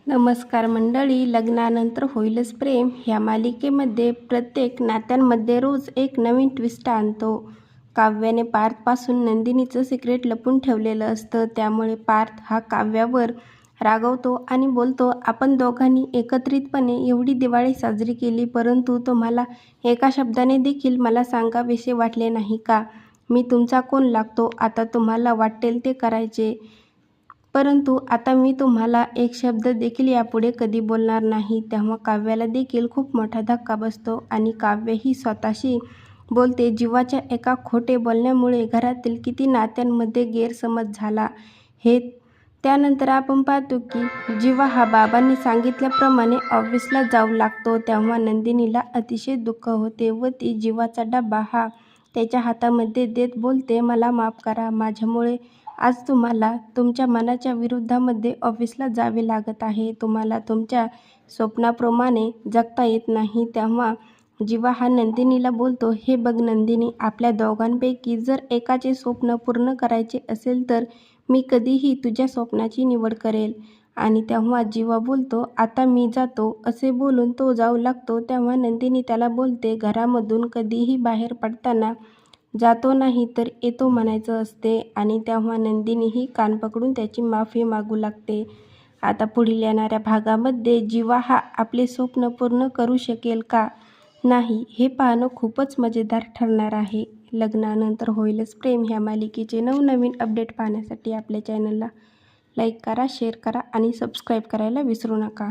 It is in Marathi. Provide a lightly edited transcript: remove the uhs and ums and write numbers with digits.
नमस्कार मंडळी, लग्नानंतर होईलच प्रेम ह्या मालिकेमध्ये प्रत्येक नात्यांमध्ये रोज एक नवीन ट्विस्ट आणतो. काव्याने पार्थपासून नंदिनीचं सिक्रेट लपून ठेवलेलं असतं. त्यामुळे पार्थ हा काव्यावर रागवतो आणि बोलतो, आपण दोघांनी एकत्रितपणे एवढी दिवाळी साजरी केली, परंतु तुम्हाला एका शब्दाने देखील मला सांगावेसे वाटले नाही का? मी तुमचा कोण लागतो? आता तुम्हाला वाटेल ते करायचे, परंतु आता मी तुम्हाला एक शब्द देखील यापुढे कधी बोलणार नाही. तेव्हा काव्याला देखील खूप मोठा धक्का बसतो आणि काव्य ही स्वतःशी बोलते, जीवाच्या एका खोटे बोलण्यामुळे घरातील किती नात्यांमध्ये गैरसमज झाला हे. त्यानंतर आपण पाहतो की जीवा हा बाबांनी सांगितल्याप्रमाणे ऑफिसला जाऊ लागतो. तेव्हा नंदिनीला अतिशय दुःख होते व ती जीवाचा डबा हा त्याच्या हातामध्ये देत बोलते, मला माफ करा, माझ्यामुळे आज तुम्हाला तुमच्या मनाच्या विरुद्धामध्ये ऑफिसला जावे लागत आहे. तुम्हाला तुमच्या स्वप्नाप्रमाणे जगता येत नाही. तेव्हा जीवा हा नंदिनीला बोलतो, हे बघ नंदिनी, आपल्या दोघांपैकी जर एकाचे स्वप्न पूर्ण करायचे असेल तर मी कधीही तुझ्या स्वप्नाची निवड करेल. आणि तेव्हा जीवा बोलतो, आता मी जातो, असे बोलून तो जाऊ लागतो. तेव्हा नंदिनी त्याला बोलते, घरामधून कधीही बाहेर पडताना जातो नाही तर येतो म्हणायचं असते. आणि तेव्हा नंदिनीही कान पकडून त्याची माफी मागू लागते. आता पुढील येणाऱ्या भागामध्ये जीवा हा आपले स्वप्न पूर्ण करू शकेल का नाही हे पाहणं खूपच मजेदार ठरणार आहे. लग्नानंतर होईलच प्रेम ह्या मालिकेचे नवनवीन अपडेट पाहण्यासाठी आपल्या चॅनलला लाईक करा, शेअर करा आणि सबस्क्राईब करायला विसरू नका.